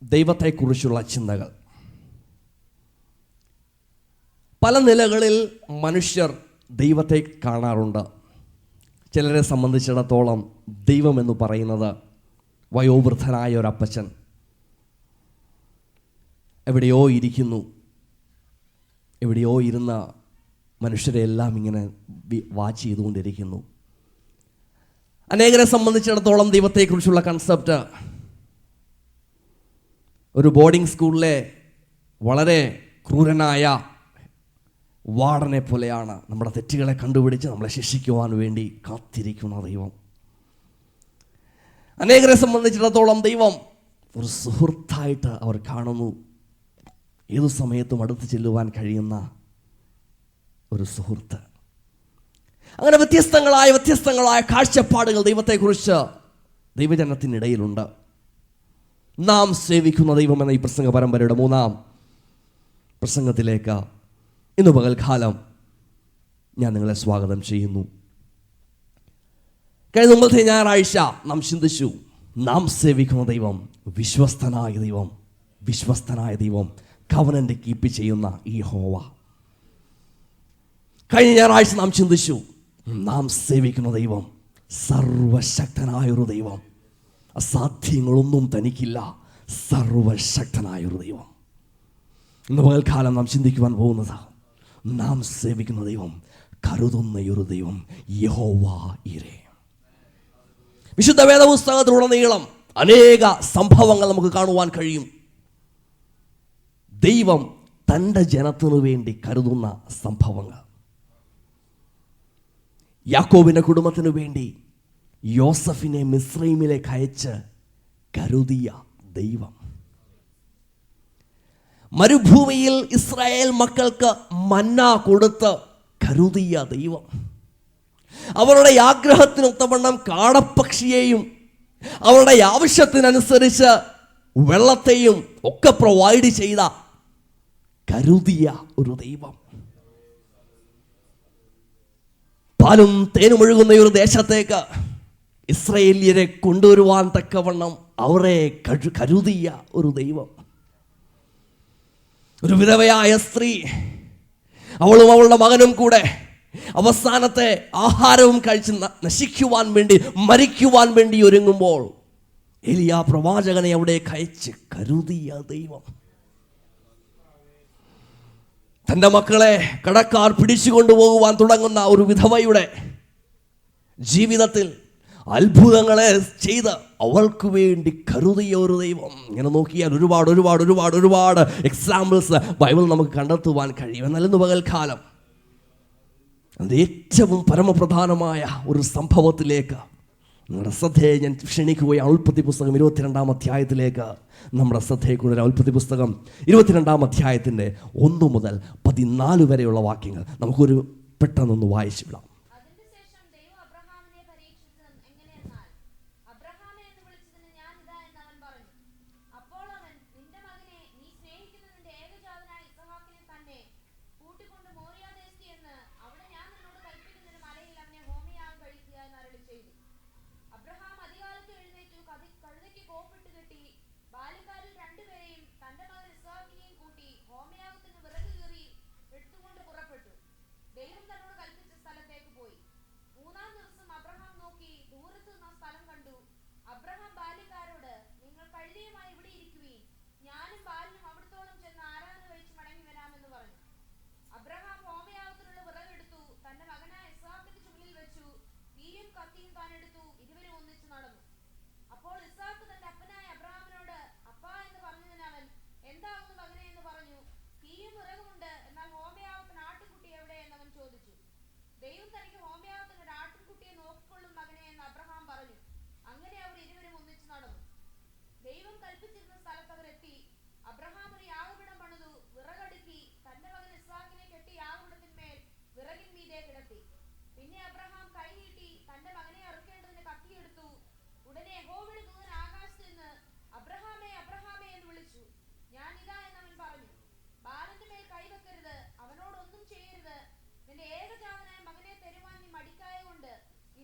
ദൈവത്തെക്കുറിച്ചുള്ള ചിന്തകൾ. പല നിലകളിൽ മനുഷ്യർ ദൈവത്തെ കാണാറുണ്ട്. ചിലരെ സംബന്ധിച്ചിടത്തോളം ദൈവമെന്ന് പറയുന്നത് വയോവൃദ്ധനായ ഒരപ്പച്ചൻ എവിടെയോ ഇരിക്കുന്നു, എവിടെയോ ഇരുന്ന മനുഷ്യരെ എല്ലാം ഇങ്ങനെ വാച്ച് ചെയ്തുകൊണ്ടിരിക്കുന്നു. അനേകരെ സംബന്ധിച്ചിടത്തോളം ദൈവത്തെക്കുറിച്ചുള്ള കൺസെപ്റ്റ് ഒരു ബോർഡിംഗ് സ്കൂളിലെ വളരെ ക്രൂരനായ വാർഡനെ പോലെയാണ്. നമ്മുടെ തെറ്റുകളെ കണ്ടുപിടിച്ച് നമ്മളെ ശിക്ഷിക്കുവാൻ വേണ്ടി കാത്തിരിക്കുന്ന ദൈവം. അനേകരെ സംബന്ധിച്ചിടത്തോളം ദൈവം ഒരു സുഹൃത്തായിട്ട് അവർ കാണുന്നു. ഏതു സമയത്തും അടുത്ത് ചെല്ലുവാൻ കഴിയുന്ന ഒരു സുഹൃത്ത്. അങ്ങനെ വ്യത്യസ്തങ്ങളായ കാഴ്ചപ്പാടുകൾ ദൈവത്തെക്കുറിച്ച് ദൈവജനത്തിനിടയിലുണ്ട്. നാം സേവിക്കുന്ന ദൈവം എന്ന ഈ പ്രസംഗ പരമ്പരയുടെ 3-ാം പ്രസംഗത്തിലേക്ക് ഇന്ന് പകൽക്കാലം ഞാൻ നിങ്ങളെ സ്വാഗതം ചെയ്യുന്നു. കഴിഞ്ഞ മുമ്പത്തെ ഞായറാഴ്ച നാം ചിന്തിച്ചു, നാം സേവിക്കുന്ന ദൈവം വിശ്വസ്തനായ ദൈവം, കവനന്റ് കീപ്പ് ചെയ്യുന്ന യഹോവ. കഴിഞ്ഞ ഞായറാഴ്ച നാം ചിന്തിച്ചു, നാം സേവിക്കുന്ന ദൈവം സർവശക്തനായൊരു ദൈവം, അസാധ്യങ്ങളൊന്നും തനിക്കില്ല, സർവശക്തനായൊരു ദൈവം. ഇന്ന് പകൽക്കാലം നാം ചിന്തിക്കുവാൻ പോകുന്നത്, നാം സേവിക്കുന്ന ദൈവം കരുതുന്നയൊരു ദൈവം, യഹോവ ഈരെ. വിശുദ്ധ വേദപുസ്തകത്തിലുടനീളം അനേക സംഭവങ്ങൾ നമുക്ക് കാണുവാൻ കഴിയും. ദൈവം തൻ്റെ ജനത്തിനു വേണ്ടി കരുതുന്ന സംഭവങ്ങൾ. യാക്കോബിൻ്റെ കുടുംബത്തിനു വേണ്ടി യോസഫിനെ മിസ്രൈമിലേക്ക് അയച്ച് കരുതിയ ദൈവം. മരുഭൂമിയിൽ ഇസ്രായേൽ മക്കൾക്ക് മന്ന കൊടുത്ത് കരുതിയ ദൈവം. അവരുടെ ആഗ്രഹത്തിനൊത്തവണ്ണം കാടപ്പക്ഷിയെയും അവരുടെ ആവശ്യത്തിനനുസരിച്ച് വെള്ളത്തെയും ഒക്കെ പ്രൊവൈഡ് ചെയ്ത കരുതിയ ഒരു ദൈവം. പാലും തേനും ഒഴുകുന്ന ഒരു ദേശത്തേക്ക് ഇസ്രായേല്യരെ കൊണ്ടുവരുവാൻ തക്കവണ്ണം അവരെ കരുതിയ ഒരു ദൈവം. ഒരു വിധവയായ സ്ത്രീ, അവളും അവളുടെ മകനും കൂടെ അവസാനത്തെ ആഹാരവും കഴിച്ച് നശിക്കുവാൻ വേണ്ടി, മരിക്കുവാൻ വേണ്ടി ഒരുങ്ങുമ്പോൾ എലിയ പ്രവാചകനെ അവിടേക്ക് അയച്ച് കരുതിയ ദൈവം. തൻ്റെ മക്കളെ കടക്കാർ പിടിച്ചു കൊണ്ടുപോകുവാൻ തുടങ്ങുന്ന ഒരു വിധവയുടെ ജീവിതത്തിൽ അത്ഭുതങ്ങളെ ചെയ്ത് അവൾക്ക് വേണ്ടി കരുതിയ ഒരു ദൈവം. ഇങ്ങനെ നോക്കിയാൽ ഒരുപാട് എക്സാമ്പിൾസ് ബൈബിൾ നമുക്ക് കണ്ടെത്തുവാൻ കഴിയും. എന്നാൽ ഇന്ന് പകൽക്കാലം അത് ഏറ്റവും പരമപ്രധാനമായ ഒരു സംഭവത്തിലേക്ക് നമ്മുടെ ശ്രദ്ധയെ ഞാൻ ക്ഷണിക്കുകയാണ്. ഉൽപ്പത്തി പുസ്തകം 22-ാം അധ്യായത്തിലേക്ക് നമ്മുടെ ശ്രദ്ധയെ കൊണ്ടുവരാം. ഉൽപ്പത്തി പുസ്തകം 22-ാം അധ്യായത്തിൻ്റെ 1 മുതൽ 14 വരെയുള്ള വാക്യങ്ങൾ നമുക്കൊരു പെട്ടെന്നൊന്ന് വായിച്ചു വിടാം.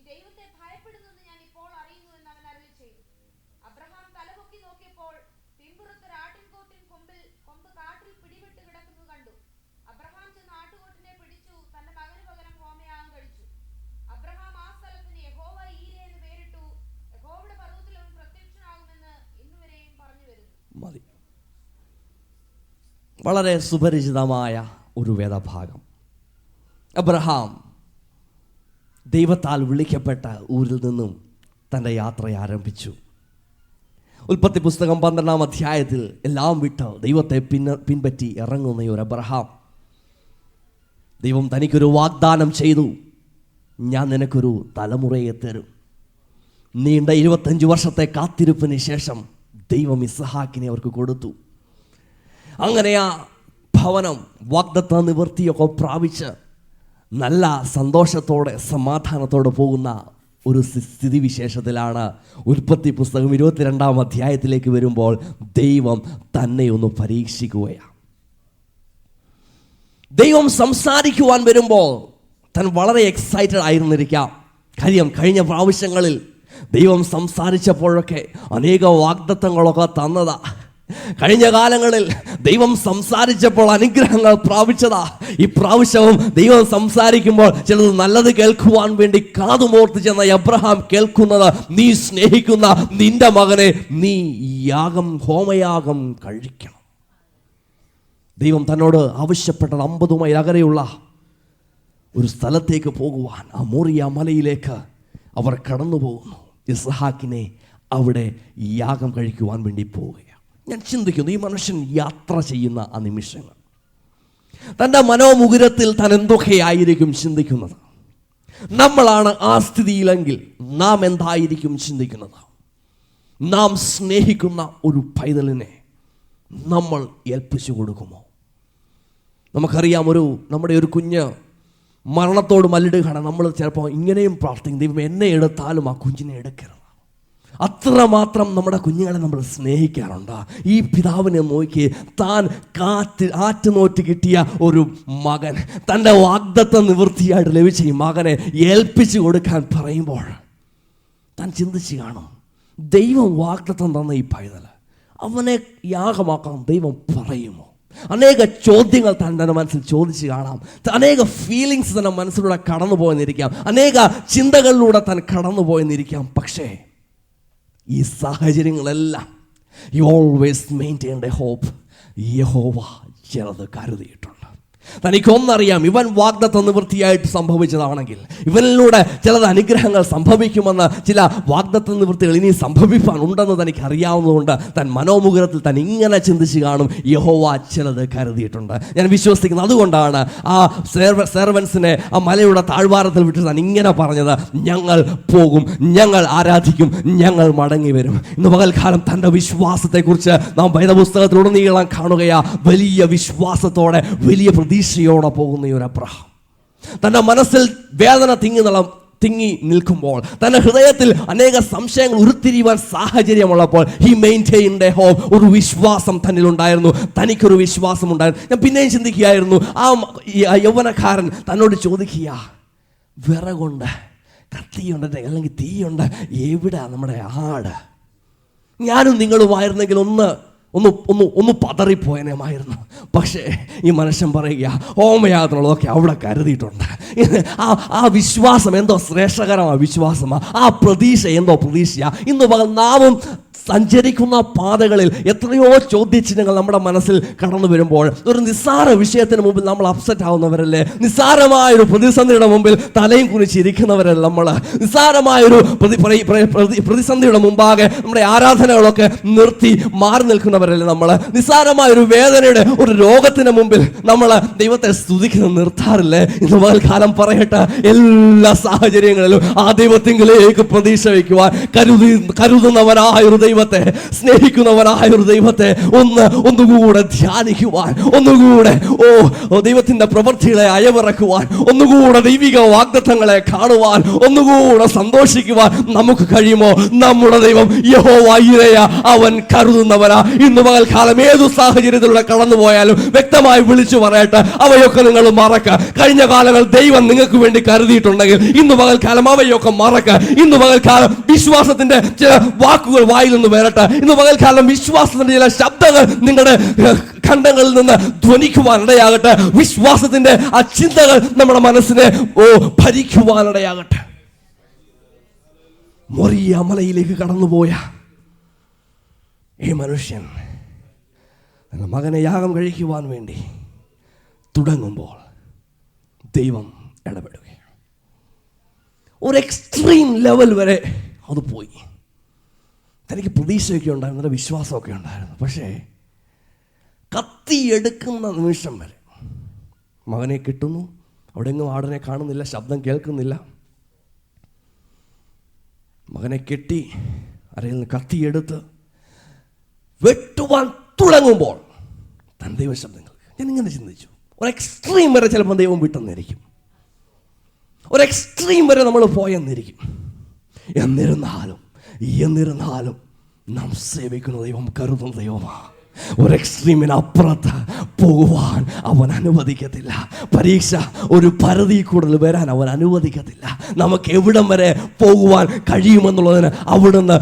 ദൈവത്തെ ഭയപ്പെടുന്നു ഞാൻ ഇപ്പോൾ അറിയുന്നു എന്ന് അവൻ അരുളി ചെയ്തു. അബ്രഹാം തലപൊക്കി നോക്കി നോക്കിയപ്പോൾ പിൻപുറത്തൊരാട്ടിൻകൂട്ടിൻ കൊമ്പ് കാട്ടിൽ പിടിവിട്ട് കിടക്കുന്നത് കണ്ടു. അബ്രഹാം ചെന്ന് ആട്ടുകൊട്ടിനെ പിടിച്ചു തന്റെ മകന് പകരം ഹോമയാഗം കഴിച്ചു. അബ്രഹാം ആ സ്ഥലത്തിന് യഹോവ ഈരെ എന്ന് പേരിട്ടു. യഹോവയുടെ പർവ്വതത്തിൽ അവൻ പ്രത്യക്ഷനാകുമെന്ന് ഇന്നുവരെയും പറഞ്ഞു വരുന്നു. വളരെ സുപരിചിതമായ ഒരു വേദഭാഗം. അബ്രഹാം ദൈവത്താൽ വിളിക്കപ്പെട്ട ഊരിൽ നിന്നും തൻ്റെ യാത്ര ആരംഭിച്ചു. ഉൽപ്പത്തി പുസ്തകം 12-ാം അധ്യായത്തിൽ എല്ലാം വിട്ട് ദൈവത്തെ പിൻപറ്റി ഇറങ്ങുന്ന ഒരു അബ്രഹാം, ദൈവം തനിക്കൊരു വാഗ്ദാനം ചെയ്തു, ഞാൻ നിനക്കൊരു തലമുറയെ തരും. നീണ്ട 25 വർഷത്തെ കാത്തിരിപ്പിന് ശേഷം ദൈവം ഇസ്ഹാക്കിനെ അവർക്ക് കൊടുത്തു. അങ്ങനെ ആ ഭവനം വാഗ്ദത്ത നിവൃത്തിയൊക്കെ പ്രാപിച്ച് നല്ല സന്തോഷത്തോടെ സമാധാനത്തോടെ പോകുന്ന ഒരു സ്ഥിതിവിശേഷത്തിലാണ് ഉൽപ്പത്തി പുസ്തകം 22-ാം അധ്യായത്തിലേക്ക് വരുമ്പോൾ ദൈവം തന്നെ ഒന്ന് പരീക്ഷിക്കുകയാണ്. ദൈവം സംസാരിക്കുവാൻ വരുമ്പോൾ താൻ വളരെ എക്സൈറ്റഡ് ആയിരുന്നിരിക്കാം. കാര്യം കഴിഞ്ഞ പ്രാവശ്യങ്ങളിൽ ദൈവം സംസാരിച്ചപ്പോഴൊക്കെ അനേക വാഗ്ദത്തങ്ങളൊക്കെ തന്നതാ. കഴിഞ്ഞ കാലങ്ങളിൽ ദൈവം സംസാരിച്ചപ്പോൾ അനുഗ്രഹങ്ങൾ പ്രാപിച്ചതാ. ഈ പ്രാവശ്യവും ദൈവം സംസാരിക്കുമ്പോൾ ചിലത് നല്ലത് കേൾക്കുവാൻ വേണ്ടി കാതുമോർത്ത് ചെന്ന അബ്രഹാം കേൾക്കുന്നത്, നീ സ്നേഹിക്കുന്ന നിന്റെ മകനെ നീ ഹോമയാഗം കഴിക്കണം. ദൈവം തന്നോട് ആവശ്യപ്പെട്ടത് 50 മൈൽ അകലെയുള്ള ഒരു സ്ഥലത്തേക്ക് പോകുവാൻ. ആ മോറിയ മലയിലേക്ക് അവർ കടന്നു പോകുന്നു. ഇസ്ഹാക്കിനെ അവിടെ യാഗം കഴിക്കുവാൻ വേണ്ടി പോവുകയാണ്. ഞാൻ ചിന്തിക്കുന്നു, ഈ മനുഷ്യൻ യാത്ര ചെയ്യുന്ന ആ നിമിഷങ്ങൾ തൻ്റെ മനോമുകുരത്തിൽ താൻ എന്തൊക്കെയായിരിക്കും ചിന്തിക്കുന്നത്? നമ്മളാണ് ആ സ്ഥിതിയിലെങ്കിൽ നാം എന്തായിരിക്കും ചിന്തിക്കുന്നത്? നാം സ്നേഹിക്കുന്ന ഒരു പൈതലിനെ നമ്മൾ ഏൽപ്പിച്ചു കൊടുക്കുമോ? നമുക്കറിയാം, നമ്മുടെ ഒരു കുഞ്ഞ് മരണത്തോട് മല്ലിടുകയാണ്. നമ്മൾ ചിലപ്പോൾ ഇങ്ങനെയും പ്രാർത്ഥിക്കും, ദൈവം എന്നെ എടുത്താലും ആ കുഞ്ഞിനെ എടുക്കരുത്. അത്രമാത്രം നമ്മുടെ കുഞ്ഞുങ്ങളെ നമ്മൾ സ്നേഹിക്കാറുണ്ട്. ഈ പിതാവിനെ നോക്കി, താൻ ആറ്റുനോറ്റ് കിട്ടിയ ഒരു മകൻ, തൻ്റെ വാഗ്ദത്ത നിവൃത്തിയായിട്ട് ലഭിച്ച ഈ മകനെ ഏൽപ്പിച്ചു കൊടുക്കാൻ പറയുമ്പോൾ താൻ ചിന്തിച്ച് കാണും, ദൈവം വാഗ്ദത്തം തന്ന ഈ പൈതൽ അവനെ യാഗമാക്കാൻ ദൈവം പറയുമോ? അനേക ചോദ്യങ്ങൾ തൻ്റെ മനസ്സിൽ ചോദിച്ച് കാണാം. അനേക ഫീലിങ്സ് തന്നെ മനസ്സിലൂടെ കടന്നു പോയെന്നിരിക്കാം. അനേക ചിന്തകളിലൂടെ താൻ കടന്നു പോയെന്നിരിക്കാം. പക്ഷേ ഈ സാഹചര്യങ്ങളെല്ലാം you always maintain a hope. യഹോവ ചിലത് കരുതിയിട്ടുണ്ട്. തനിക്കൊന്നറിയാം, ഇവൻ വാഗ്ദത്ത നിവൃത്തിയായിട്ട് സംഭവിച്ചതാണെങ്കിൽ ഇവനിലൂടെ ചിലത് അനുഗ്രഹങ്ങൾ സംഭവിക്കുമെന്ന്, ചില വാഗ്ദത്ത നിവൃത്തികൾ ഇനി സംഭവിക്കാനുണ്ടെന്ന് തനിക്ക് അറിയാവുന്നതുകൊണ്ട് തൻ മനോമുകുരത്തിൽ താൻ ഇങ്ങനെ ചിന്തിച്ച് കാണും, യഹോവ ചിലത് കരുതിയിട്ടുണ്ട്. ഞാൻ വിശ്വസിക്കുന്നത് അതുകൊണ്ടാണ് ആ സെർവൻസിനെ ആ മലയുടെ താഴ്വാരത്തിൽ വിട്ട് താൻ ഇങ്ങനെ പറഞ്ഞത്, ഞങ്ങൾ പോകും, ഞങ്ങൾ ആരാധിക്കും, ഞങ്ങൾ മടങ്ങി വരും. ഇന്ന് പകൽക്കാലം തൻ്റെ വിശ്വാസത്തെക്കുറിച്ച് നാം വേദപുസ്തകത്തിലുടനീളം കാണുകയാ. വലിയ വിശ്വാസത്തോടെ, വലിയ പ്രതീക്ഷയോടെ പോകുന്ന ഒരു അബ്രഹാം തൻ്റെ മനസ്സിൽ വേദന തിങ്ങി നിൽക്കുമ്പോൾ, തൻ്റെ ഹൃദയത്തിൽ അനേക സംശയങ്ങൾ ഉരുത്തിരിയുവാൻ സാഹചര്യമുള്ളപ്പോൾ, ഹി മെയിൻറ്റെയിൻഡ് എ ഹോപ്പ്. ഒരു വിശ്വാസം തന്നിലുണ്ടായിരുന്നു, തനിക്കൊരു വിശ്വാസം ഉണ്ടായിരുന്നു. ഞാൻ പിന്നെയും ചിന്തിക്കുകയായിരുന്നു, ആ യൗവനക്കാരൻ തന്നോട് ചോദിക്കുക, വിറകുണ്ട്, കത്തിയുണ്ട്, അല്ലെങ്കിൽ തീയുണ്ട്, എവിടെ നമ്മുടെ ആട്? ഞാനും നിങ്ങളുമായിരുന്നെങ്കിൽ ഒന്ന് പതറിപ്പോയനമായിരുന്നു. പക്ഷേ ഈ മനുഷ്യൻ പറയുക, ഹോമയാഗത്തിനുള്ളതൊക്കെ അവിടെ കരുതിയിട്ടുണ്ട്. ആ വിശ്വാസം എന്തോ ശ്രേഷ്ഠകരമായ വിശ്വാസമാണ്. ആ പ്രതീക്ഷ എന്തോ പ്രതീക്ഷയാ. ഇന്ന് പകൽ നാമും സഞ്ചരിക്കുന്ന പാതകളിൽ എത്രയോ ചോദ്യചിഹ്നങ്ങൾ നമ്മുടെ മനസ്സിൽ കടന്നു വരുമ്പോൾ, ഒരു നിസ്സാര വിഷയത്തിന് മുമ്പിൽ നമ്മൾ അപ്സെറ്റ് ആവുന്നവരല്ലേ? നിസ്സാരമായൊരു പ്രതിസന്ധിയുടെ മുമ്പിൽ തലയും കുനിച്ചിരിക്കുന്നവരല്ല നമ്മൾ? നിസ്സാരമായൊരു പ്രതിസന്ധിയുടെ മുമ്പാകെ നമ്മുടെ ആരാധനകളൊക്കെ നിർത്തി മാറി നിൽക്കുന്നവരല്ലേ നമ്മൾ? നിസ്സാരമായൊരു വേദനയുടെ ഒരു രോഗത്തിന് മുമ്പിൽ നമ്മൾ ദൈവത്തെ സ്തുതിക്കുന്നത് നിർത്താറില്ലേ? ഇന്ന് പകൽക്കാലം പറയട്ടെ, എല്ലാ സാഹചര്യങ്ങളിലും ആ ദൈവത്തിങ്കിലേക്ക് പ്രതീക്ഷ വയ്ക്കുവാൻ കരുതുന്നവനായൊരു ദൈവത്തെ, സ്നേഹിക്കുന്നവനായ ഒരു ദൈവത്തെ ഒന്നുകൂടെ ധ്യാനിക്കുവാൻ, ഒന്നുകൂടെ ദൈവത്തിന്റെ പ്രവൃത്തികളെ അയവിറക്കുവാൻ, ഒന്നുകൂടെ ദൈവിക വാഗ്ദത്തങ്ങളെ കാണുവാൻ, ഒന്നുകൂടെ സന്തോഷിക്കുവാൻ നമുക്ക് കഴിയുമോ? നമ്മുടെ ദൈവം യഹോവ ഈരെയാ, അവൻ കരുതുന്നവനാ. ഇന്ന് പകൽക്കാലം ഏതു സാഹചര്യത്തിലൂടെ കടന്നുപോയാലും വ്യക്തമായി വിളിച്ചു പറയട്ടെ, അവയൊക്കെ നിങ്ങൾ മറക്ക. കഴിഞ്ഞ കാലങ്ങൾ ദൈവം നിങ്ങൾക്ക് വേണ്ടി കരുതിയിട്ടുണ്ടെങ്കിൽ ഇന്ന് പകൽക്കാലം അവയൊക്കെ മറക്ക. ഇന്ന് പകൽക്കാലം വിശ്വാസത്തിന്റെ ചില വാക്കുകൾ വായിൽ നിന്ന് കടന്നു വരട്ടെ. ഇന്ന് പകൽക്കാലം വിശ്വാസത്തിന്റെ ചില ശബ്ദങ്ങൾ നിങ്ങളുടെ ഖണ്ഡങ്ങളിൽ നിന്ന് ധ്വനിക്കുവാനിടയാകട്ടെ. വിശ്വാസത്തിന്റെ ആ ചിന്തകൾ നമ്മുടെ മനസ്സിനെ ഭരിക്കുവാനിടയാകട്ടെ. മൊറിയ മലയിലേക്ക് കടന്നുപോയ ഈ മനുഷ്യൻ തന്റെ മകനെ യാഗം കഴിക്കുവാൻ വേണ്ടി തുടങ്ങുമ്പോൾ ദൈവം ഇടപെടുകയാണ്. ഒരു എക്സ്ട്രീം ലെവൽ വരെ അത് പോയി. തനിക്ക് പ്രതീക്ഷയൊക്കെ ഉണ്ടായിരുന്നു, വിശ്വാസമൊക്കെ ഉണ്ടായിരുന്നു. പക്ഷേ കത്തിയെടുക്കുന്ന നിമിഷം വരെ മകനെ കിട്ടുന്നു. അവിടെയെങ്ങും ആടിനെ കാണുന്നില്ല, ശബ്ദം കേൾക്കുന്നില്ല. മകനെ കെട്ടി അരയിൽ നിന്ന് കത്തിയെടുത്ത് വെട്ടുവാൻ തുടങ്ങുമ്പോൾ തൻ ദൈവ ശബ്ദങ്ങൾ. ഞാൻ ഇങ്ങനെ ചിന്തിച്ചു, ഒരു എക്സ്ട്രീം വരെ ചിലപ്പോൾ ദൈവം വിട്ടെന്നിരിക്കും, ഒരു എക്സ്ട്രീം വരെ നമ്മൾ പോയെന്നിരിക്കും. എന്നിരുന്നാലും നാം സേവിക്കുന്ന ദൈവം കരുതുന്ന ദൈവമാണ്. ഒരു എക്സ്ട്രീമിനപ്പുറത്ത് പോകുവാൻ അവൻ അനുവദിക്കത്തില്ല. പരീക്ഷ ഒരു പരിധി കൂടുതൽ വരാൻ അവൻ അനുവദിക്കത്തില്ല. നമുക്ക് എവിടം വരെ പോകുവാൻ കഴിയുമെന്നുള്ളതിന് അവിടുന്ന്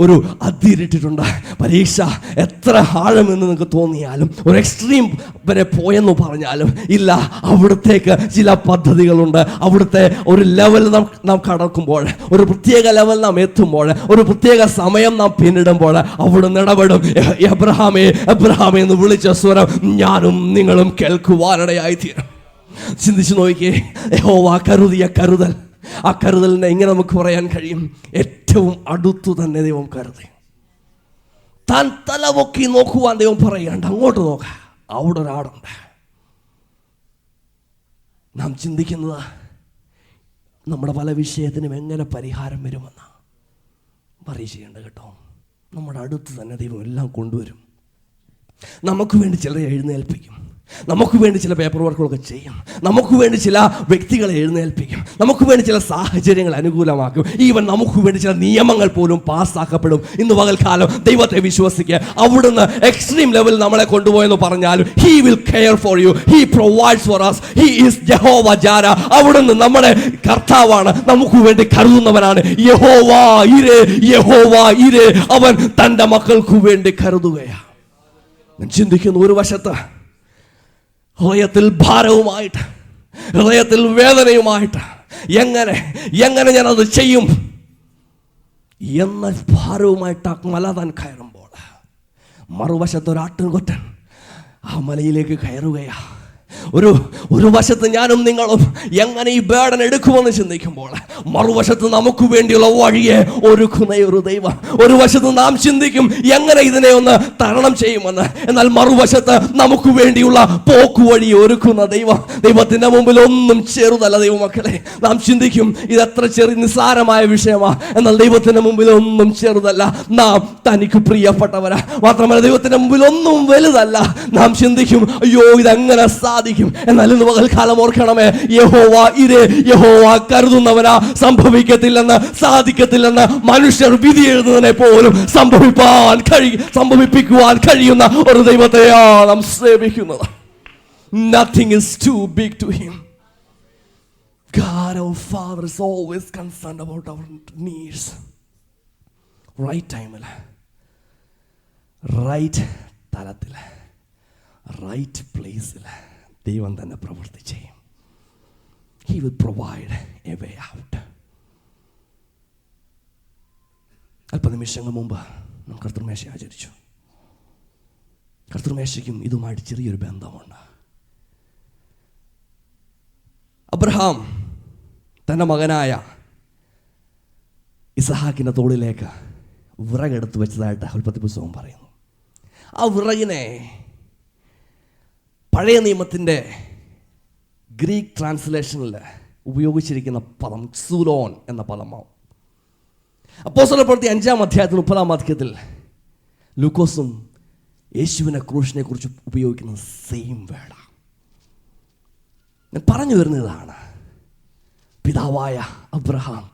ഒരു അതിരിട്ടിട്ടുണ്ട്. പരീക്ഷ എത്ര ആഴമെന്ന് നിങ്ങൾക്ക് തോന്നിയാലും, ഒരു എക്സ്ട്രീം വരെ പോയെന്ന് പറഞ്ഞാലും ഇല്ല, അവിടത്തേക്ക് ചില പദ്ധതികളുണ്ട്. അവിടുത്തെ ഒരു ലെവൽ നാം കടക്കുമ്പോൾ, ഒരു പ്രത്യേക ലെവൽ നാം എത്തുമ്പോൾ, ഒരു പ്രത്യേക സമയം നാം പിന്നിടുമ്പോൾ അവിടുന്ന് ഇടപെടും. എബ്രഹാമേ എന്ന് വിളിച്ച സ്വരം ഞാനും നിങ്ങളും കേൾക്കുവാനിടയായിത്തീരും. ചിന്തിച്ചു നോക്കിയേ, യഹോവ കരുതിയ കരുതൽ. ആ കരുതലിനെ ഇങ്ങനെ നമുക്ക് പറയാൻ കഴിയും, ഏറ്റവും അടുത്തു തന്നെ ദൈവം കരുതി. താൻ തലപൊക്കി നോക്കുവാൻ ദൈവം പറയണ്ട, അങ്ങോട്ട് നോക്ക, അവിടെ ഒരാടുണ്ട്. നാം ചിന്തിക്കുന്നത് നമ്മുടെ പല വിഷയത്തിനും എങ്ങനെ പരിഹാരം വരുമെന്ന പറയേണ്ട കേട്ടോ. നമ്മുടെ അടുത്ത് തന്നെ ദൈവം എല്ലാം കൊണ്ടുവരും. നമുക്ക് വേണ്ടി ചിലരെ എഴുന്നേൽപ്പിക്കും, നമുക്ക് വേണ്ടി ചില പേപ്പർ വർക്കുകളൊക്കെ ചെയ്യും, നമുക്ക് വേണ്ടി ചില വ്യക്തികളെ എഴുന്നേൽപ്പിക്കും, നമുക്ക് വേണ്ടി ചില സാഹചര്യങ്ങൾ അനുകൂലമാക്കും. ഈവൻ നമുക്ക് വേണ്ടി ചില നിയമങ്ങൾ പോലും പാസ്സാക്കപ്പെടും. ഇന്ന് പകൽക്കാലം ദൈവത്തെ വിശ്വസിക്കുക. അവിടുന്ന് എക്സ്ട്രീം ലെവൽ നമ്മളെ കൊണ്ടുപോയെന്ന് പറഞ്ഞാലും he will care for you, he provides for us, he is യഹോവ ജാര. അവിടുന്ന് നമ്മുടെ കർത്താവാണ്, നമുക്ക് വേണ്ടി കരുതുന്നവനാണ്. യഹോവ ഇരേ, അവൻ തൻ്റെ മക്കൾക്ക് വേണ്ടി കരുതുകയാണ്. ചിന്തിക്കുന്നു, ഒരു വശത്ത് ഹൃദയത്തിൽ ഭാരവുമായിട്ട്, ഹൃദയത്തിൽ വേദനയുമായിട്ട് എങ്ങനെ ഞാനത് ചെയ്യും എന്ന ഭാരവുമായിട്ട് മല താൻ കയറുമ്പോൾ, മറുവശത്ത് ഒരാട്ടിൻകൊറ്റൻ ആ മലയിലേക്ക് കയറുകയാ. ഒരു വശത്ത് ഞാനും നിങ്ങളും എങ്ങനെ ഈ ബേർഡൻ എടുക്കുമെന്ന് ചിന്തിക്കുമ്പോൾ, മറുവശത്ത് നമുക്ക് വേണ്ടിയുള്ള വഴിയെ ഒരുക്കുന്ന ഒരു ദൈവം. ഒരു വശത്ത് നാം ചിന്തിക്കും എങ്ങനെ ഇതിനെ ഒന്ന് തരണം ചെയ്യുമെന്ന്, എന്നാൽ മറുവശത്ത് നമുക്ക് വേണ്ടിയുള്ള പോക്കുവഴി ഒരുക്കുന്ന ദൈവം. ദൈവത്തിന്റെ മുമ്പിൽ ഒന്നും ചെറുതല്ല ദൈവമക്കളെ. നാം ചിന്തിക്കും ഇതെത്ര നിസ്സാരമായ വിഷയമാ, എന്നാൽ ദൈവത്തിന്റെ മുമ്പിൽ ഒന്നും ചെറുതല്ല. നാം തനിക്ക് പ്രിയപ്പെട്ടവരാ. മാത്രമല്ല ദൈവത്തിന്റെ മുമ്പിൽ ഒന്നും വലുതല്ല. നാം ചിന്തിക്കും അയ്യോ ഇതെങ്ങനെ സാധിക്കും. എന്നാൽ ഇന്ന് പകൽക്കാലം ഓർക്കണമേ, യഹോവ കരുതുന്നവനാ. സംഭവിക്കത്തില്ലെന്ന്, സാധിക്കത്തില്ലെന്ന് മനുഷ്യർ വിധി എഴുതുന്നതിനെ പോലും സംഭവിപ്പിക്കുവാൻ കഴിയുന്ന ഒരു ദൈവത്തെയാണ് നാം സേവിക്കുന്നത്. Nothing is too big to him. God our Father is always concerned about our needs. Right time, right തലത്തിൽ, റൈറ്റ് പ്ലേസിൽ ദൈവം തന്നെ പ്രവൃത്തി ചെയ്യും. He will provide a way out. അല്പനിമിഷങ്ങൾ മുമ്പ് നാം കർത്തൃമേശ ആചരിച്ചു. കർത്തൃമേശയ്ക്കും ഇതുമായിട്ട് ചെറിയൊരു ബന്ധമുണ്ട്. അബ്രഹാം തൻ്റെ മകനായ ഇസഹാക്കിൻ്റെ തോളിലേക്ക് വിറകെടുത്ത് വെച്ചതായിട്ട് ഉൽപ്പത്തി പുസ്തകം പറയുന്നു. ആ വിറകിനെ പഴയ നിയമത്തിൻ്റെ ഗ്രീക്ക് ട്രാൻസ്ലേഷനിൽ ഉപയോഗിച്ചിരിക്കുന്ന പദം സൂലോൻ എന്ന പദമാവും. അപ്പോസ്തലപ്രവൃത്തി 5-ാം അധ്യായത്തിൽ 30-ാം വാക്യത്തിൽ ലൂക്കോസും യേശുവിനെ ക്രൂശിനെ കുറിച്ച് ഉപയോഗിക്കുന്ന സെയിം വേർഡാണ്. ഞാൻ പറഞ്ഞു വരുന്നതാണ്, പിതാവായ അബ്രഹാം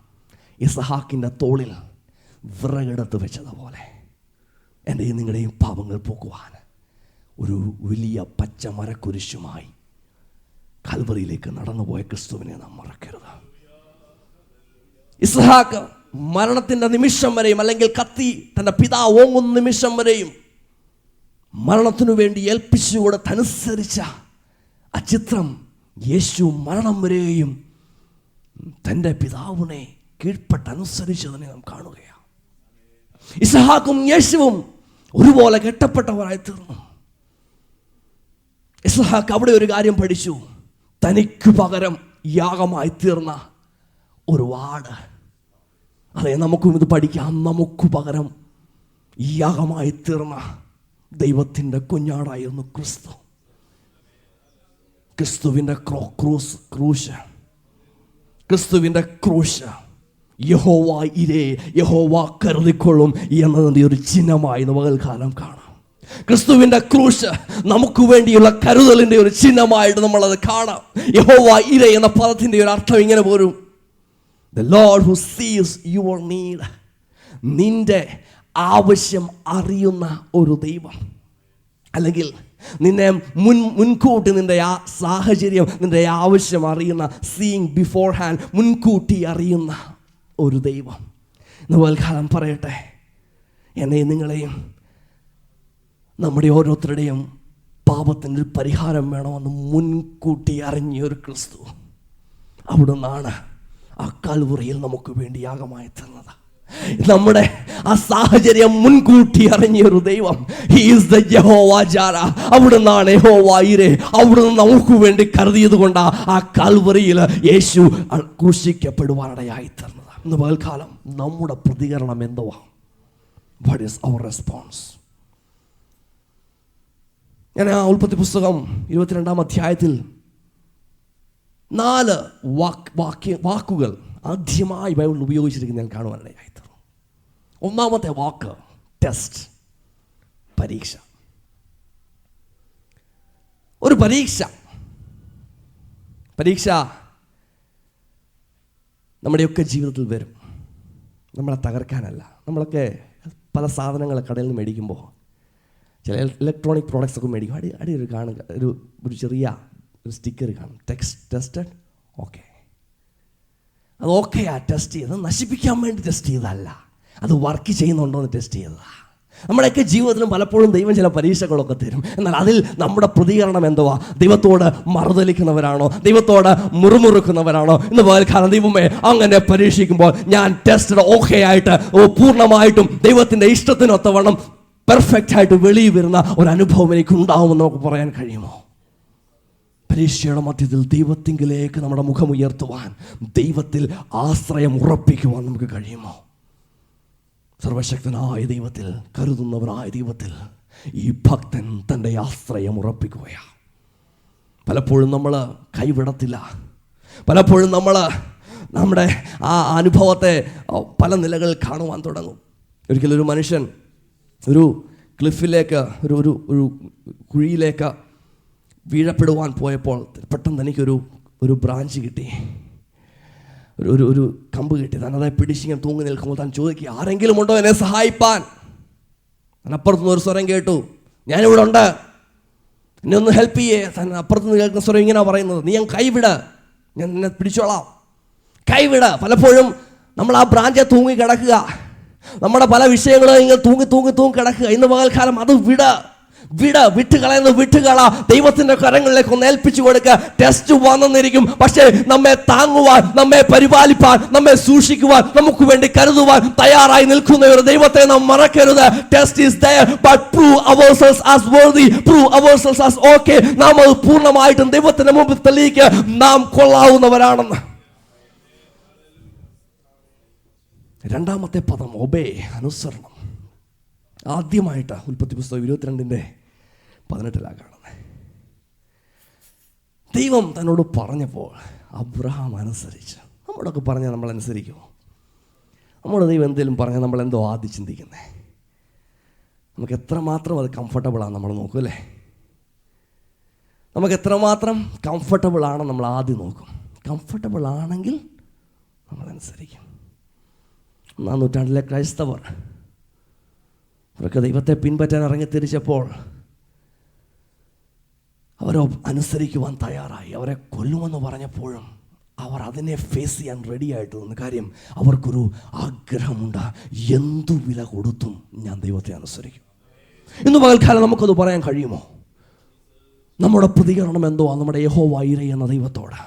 ഇസഹാക്കിൻ്റെ തോളിൽ വിറകെടുത്ത് വെച്ചതുപോലെ എൻ്റെയും നിങ്ങളുടെയും പാപങ്ങൾ പോക്കുവാൻ ഒരു വലിയ പച്ച മരക്കുരിശുമായി കൽവറിയിലേക്ക് നടന്നുപോയ ക്രിസ്തുവിനെ നാം മറക്കരുത്. ഇസ്ഹാക്ക് മരണത്തിൻ്റെ നിമിഷം വരെയും, അല്ലെങ്കിൽ കത്തി തൻ്റെ പിതാവ് ഓങ്ങുന്ന നിമിഷം വരെയും മരണത്തിനു വേണ്ടി ഏൽപ്പിച്ചു കൊടുത്തനുസരിച്ച ആ ചിത്രം യേശു മരണം വരെയും തൻ്റെ പിതാവിനെ കീഴ്പ്പെട്ടനുസരിച്ചതിനെ നാം കാണുകയാണ്. ഇസ്ഹാക്കും യേശുവും ഒരുപോലെ കെട്ടപ്പെട്ടവരായി തീർന്നു. ഇസ്ഹാക്ക് അവിടെ ഒരു കാര്യം പഠിച്ചു. തനിക്ക് പകരം യാഗമായി തീർന്ന ഒരു വാട്. അതെ, നമുക്കും ഇത് പഠിക്കാം. നമുക്ക് പകരം യാഗമായി തീർന്ന ദൈവത്തിൻ്റെ കുഞ്ഞാടായിരുന്നു ക്രിസ്തു. ക്രിസ്തുവിൻ്റെ ക്രിസ്തുവിൻ്റെ ക്രൂശ് യഹോവ ഇരേ, യഹോവ കരുതിക്കൊള്ളും എന്നതിൻ്റെ ഒരു ചിഹ്നമായി പകൽക്കാലം കാണാം. ക്രിസ്തുവിൻ്റെ ക്രൂശ് നമുക്ക് വേണ്ടിയുള്ള കരുതലിൻ്റെ ഒരു ചിഹ്നമായിട്ട് നമ്മളത് കാണാം. യഹോവ ഇരേ എന്ന പദത്തിൻ്റെ ഒരു അർത്ഥം ഇങ്ങനെ പോരും: The Lord who sees your need. നിന്റെ ആവശ്യം അറിയുന്ന ഒരു ദൈവം, അല്ലെങ്കിൽ നിന്നെ മുൻകൂട്ടി നിന്റെ ആ സാഹചര്യം, നിന്റെ ആവശ്യം അറിയുന്ന, സീയിങ് ബിഫോർ ഹാൻഡ്, മുൻകൂട്ടി അറിയുന്ന ഒരു ദൈവം. ഇന്ന് പകൽക്കാലം പറയട്ടെ, എന്നെയും നിങ്ങളെയും, നമ്മുടെ ഓരോരുത്തരുടെയും പാപത്തിൻ്റെ ഒരു പരിഹാരം വേണമെന്ന് മുൻകൂട്ടി അറിഞ്ഞൊരു ക്രിസ്തു അവിടുന്നാണ് ആ കാൽവറിയിൽ നമുക്ക് വേണ്ടി യാഗമായി തന്നത്. നമ്മുടെ ആ സാഹചര്യം മുൻകൂട്ടി അറിഞ്ഞൊരു ദൈവം. ഹി ഈസ് ദ യഹോവ ജാര. അവിടുന്നാണ് യഹോവ ഇരേ. അവിടുന്ന് നമുക്ക് വേണ്ടി കരുതിയത് കൊണ്ട് ആ കാൽവറിയിൽ യേശു ക്രൂശിക്കപ്പെടുവാനിടയായി തീർന്നത്. ഇന്ന് പകൽക്കാലം നമ്മുടെ പ്രതികരണം എന്തുവാ? What is our response? ഞാൻ ആ ഉൽപ്പത്തി പുസ്തകം 22-ാം അധ്യായത്തിൽ 4 വാക്കുകൾ ആദ്യമായി ബൈബിളിൽ ഉപയോഗിച്ചിരിക്കുന്ന ഞാൻ കാണുവാനിടയായി തീർന്നു. ഒന്നാമത്തെ വാക്ക് ടെസ്റ്റ്, പരീക്ഷ. ഒരു പരീക്ഷ നമ്മുടെയൊക്കെ ജീവിതത്തിൽ വരും. നമ്മളെ തകർക്കാനല്ല. നമ്മളൊക്കെ പല സാധനങ്ങൾ കടയിൽ നിന്ന് മേടിക്കുമ്പോൾ, ചില ഇലക്ട്രോണിക് പ്രോഡക്റ്റ്സ് ഒക്കെ മേടിക്കും. അടി ഒരു കാണുക, ഒരു ചെറിയ ഒരു സ്റ്റിക്കർ കാണും, ടെസ്റ്റഡ് ഓക്കെ. അത് ഓക്കെയാ, ടെസ്റ്റ് ചെയ്ത് നശിപ്പിക്കാൻ വേണ്ടി ടെസ്റ്റ് ചെയ്തതല്ല, അത് വർക്ക് ചെയ്യുന്നുണ്ടോ എന്ന് ടെസ്റ്റ് ചെയ്തതാണ്. നമ്മുടെയൊക്കെ ജീവിതത്തിലും പലപ്പോഴും ദൈവം ചില പരീക്ഷകളൊക്കെ തരും. എന്നാൽ അതിൽ നമ്മുടെ പ്രതികരണം എന്തുവാ? ദൈവത്തോട് മറുതലിക്കുന്നവരാണോ? ദൈവത്തോട് മുറുമുറുക്കുന്നവരാണോ? ഇന്ന് പകൽക്കാലം ദൈവമേ, അങ്ങനെ പരീക്ഷിക്കുമ്പോൾ ഞാൻ ടെസ്റ്റഡ് ഓക്കെ ആയിട്ട് പൂർണ്ണമായിട്ടും ദൈവത്തിൻ്റെ ഇഷ്ടത്തിനൊത്തവണ്ണം പെർഫെക്റ്റ് ആയിട്ട് വെളിയിൽ വരുന്ന ഒരു അനുഭവം എനിക്ക് ഉണ്ടാവുമെന്ന് നമുക്ക് പറയാൻ കഴിയുമോ? പരീക്ഷയുടെ മധ്യത്തിൽ ദൈവത്തിങ്കിലേക്ക് നമ്മുടെ മുഖം ഉയർത്തുവാൻ, ദൈവത്തിൽ ആശ്രയം ഉറപ്പിക്കുവാൻ നമുക്ക് കഴിയുമോ? സർവശക്തനായ ദൈവത്തിൽ, കരുതുന്നവനായ ദൈവത്തിൽ ഈ ഭക്തൻ തൻ്റെ ആശ്രയം ഉറപ്പിക്കുകയാണ്. പലപ്പോഴും നമ്മൾ കൈവിടത്തില്ല. പലപ്പോഴും നമ്മൾ നമ്മുടെ ആ അനുഭവത്തെ പല നിലകളിൽ കാണുവാൻ തുടങ്ങും. ഒരിക്കലൊരു മനുഷ്യൻ ഒരു ക്ലിഫിലേക്ക്, ഒരു കുഴിയിലേക്ക് വീഴപ്പെടുവാൻ പോയപ്പോൾ പെട്ടെന്ന് എനിക്കൊരു ബ്രാഞ്ച് കിട്ടി, ഒരു കമ്പ് കിട്ടി. താൻ അതെ പിടിച്ചിങ്ങനെ തൂങ്ങി നിൽക്കുമ്പോൾ താൻ ചോദിക്കുക, ആരെങ്കിലും ഉണ്ടോ എന്നെ സഹായിപ്പാൻ? അപ്പുറത്തുനിന്ന് ഒരു സ്വരം കേട്ടു, ഞാനിവിടെ ഉണ്ട്, എന്നെ ഒന്ന് ഹെൽപ്പ് ചെയ്യേ. താൻ അപ്പുറത്തുനിന്ന് കേൾക്കുന്ന സ്വരം ഇങ്ങനെ പറയുന്നത്, നീ ഞാൻ കൈവിട്, ഞാൻ നിന്നെ പിടിച്ചോളാം. കൈവിട്. പലപ്പോഴും നമ്മൾ ആ ബ്രാഞ്ചെ തൂങ്ങി കിടക്കുക, നമ്മുടെ പല വിഷയങ്ങളും ഇങ്ങനെ തൂങ്ങി കിടക്കുക. ഇന്ന് പകൽക്കാലം അത് വിട്ടുകള. ദൈവത്തിന്റെ കരങ്ങളിലേക്ക് ഒന്ന് ഏൽപ്പിച്ചു കൊടുക്കുക. ടെസ്റ്റ് വന്നെന്നിരിക്കും, പക്ഷേ നമ്മെ താങ്ങുവാൻ, നമ്മെ പരിപാലിപ്പാൻ, നമ്മെ സൂക്ഷിക്കുവാൻ, നമുക്ക് വേണ്ടി കരുതുവാൻ തയ്യാറായി നിൽക്കുന്ന ഒരു ദൈവത്തെ നാം മറക്കരുത്. Test is there, but prove ourselves as worthy, prove ourselves as okay. നാം അത് പൂർണ്ണമായിട്ടും ദൈവത്തിന്റെ മുമ്പിൽ തെളിയിക്കുക, നാം കൊള്ളാവുന്നവരാണെന്ന്. രണ്ടാമത്തെ പദം ഒബേ, അനുസരണം. ആദ്യമായിട്ട് ഉൽപ്പത്തി പുസ്തകം 22:18 കാണുന്നത്. ദൈവം തന്നോട് പറഞ്ഞപ്പോൾ അബ്രഹാം അനുസരിച്ചു. നമ്മളൊക്കെ പറഞ്ഞാൽ നമ്മൾ അനുസരിക്കുമോ? നമ്മുടെ ദൈവം എന്തെങ്കിലും പറഞ്ഞാൽ നമ്മൾ എന്തോ ആദ്യം ചിന്തിക്കുന്നത്? നമുക്ക് എത്രമാത്രം അത് കംഫർട്ടബിളാണ് നമ്മൾ നോക്കും, അല്ലേ? നമുക്ക് എത്രമാത്രം കംഫർട്ടബിളാണ് നമ്മൾ ആദ്യം നോക്കും. കംഫർട്ടബിൾ ആണെങ്കിൽ നമ്മൾ അനുസരിക്കും. 1-ാം നൂറ്റാണ്ടിലെ ക്രൈസ്തവർ അവർക്ക് ദൈവത്തെ പിൻപറ്റാൻ ഇറങ്ങിത്തിരിച്ചപ്പോൾ അവരെ അനുസരിക്കുവാൻ തയ്യാറായി. അവരെ കൊല്ലുമെന്ന് പറഞ്ഞപ്പോഴും അവർ അതിനെ ഫേസ് ചെയ്യാൻ റെഡി ആയിട്ട് നിന്ന്. കാര്യം അവർക്കൊരു ആഗ്രഹമുണ്ട്, എന്തു വില കൊടുത്തും ഞാൻ ദൈവത്തെ അനുസരിക്കും. ഇന്ന് പകൽക്കാലം നമുക്കത് പറയാൻ കഴിയുമോ? നമ്മുടെ പ്രതികരണം എന്തോ നമ്മുടെ യഹോവ ഈരെ എന്ന ദൈവത്തോട്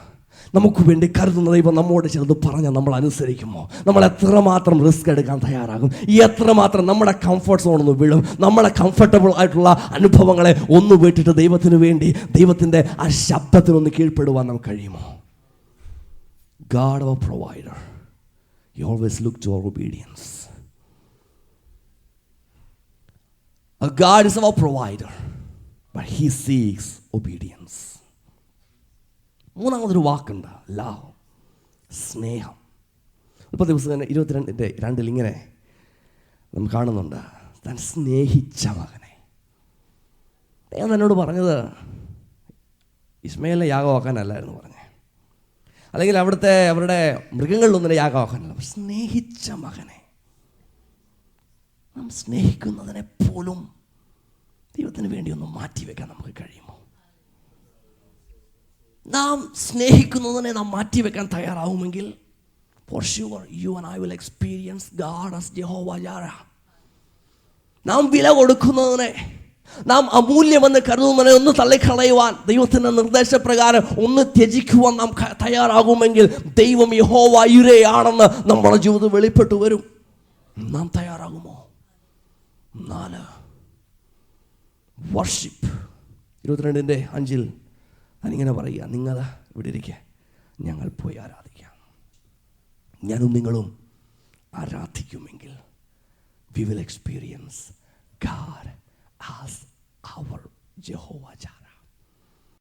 നമുക്ക് വേണ്ടി കരുതുന്ന ദൈവം നമ്മോട് ചിലത് പറഞ്ഞാൽ നമ്മൾ അനുസരിക്കുമോ? നമ്മൾ എത്രമാത്രം റിസ്ക് എടുക്കാൻ തയ്യാറാകും? എത്രമാത്രം നമ്മുടെ കംഫർട്ട് സോണൊന്ന് വീഴും? നമ്മളെ കംഫർട്ടബിൾ ആയിട്ടുള്ള അനുഭവങ്ങളെ ഒന്ന് വിട്ടിട്ട് ദൈവത്തിന് വേണ്ടി, ദൈവത്തിൻ്റെ ആ ശബ്ദത്തിനൊന്ന് കീഴ്പ്പെടുവാൻ നമുക്ക് കഴിയുമോ? God our provider, He always look to our obedience. God is our provider, but He seeks obedience. മൂന്നാമതൊരു വാക്കുണ്ട്, ലവ്, സ്നേഹം. ഇപ്പോൾ ദിവസം തന്നെ 22:2 ഇങ്ങനെ നമ്മൾ കാണുന്നുണ്ട്, താൻ സ്നേഹിച്ച മകനെ. ഞാൻ എന്നോട് പറഞ്ഞത് ഇസ്മയിലിനെ യാഗമാക്കാനല്ലായിരുന്നു പറഞ്ഞത്, അല്ലെങ്കിൽ അവരുടെ മൃഗങ്ങളിലൊന്നിനെ യാഗമാക്കാനല്ല, സ്നേഹിച്ച മകനെ. നാം സ്നേഹിക്കുന്നതിനെ പോലും ദൈവത്തിന് വേണ്ടി ഒന്ന് മാറ്റിവെക്കാൻ നമുക്ക് കഴിയുമോ? നാം സ്നേഹിക്കുന്നതിനെ നാം മാറ്റിവെക്കാൻ തയ്യാറാവുമെങ്കിൽ for sure you and I will experience God as Jehovah Jireh. നാം വില കൊടുക്കുന്നതിനെ, നാം അമൂല്യമെന്ന് കരുതുന്നതിനെ ഒന്ന് തള്ളിക്കളയുവാൻ, ദൈവത്തിൻ്റെ നിർദ്ദേശപ്രകാരം ഒന്ന് ത്യജിക്കുവാൻ നാം തയ്യാറാകുമെങ്കിൽ ദൈവം യഹോവ ഈരെ ആണെന്ന് നമ്മുടെ ജീവിതത്തിൽ വെളിപ്പെട്ടു വരും. നാം തയ്യാറാകുമോ? 4 വർഷിപ്പ്. 22:5 ഞാനിങ്ങനെ പറയുക, നിങ്ങൾ ഇവിടെ ഇരിക്കുക, ഞങ്ങൾ പോയി ആരാധിക്കാം. ഞാനും നിങ്ങളും ആരാധിക്കുമെങ്കിൽ we will experience God as our Jehovah Jireh.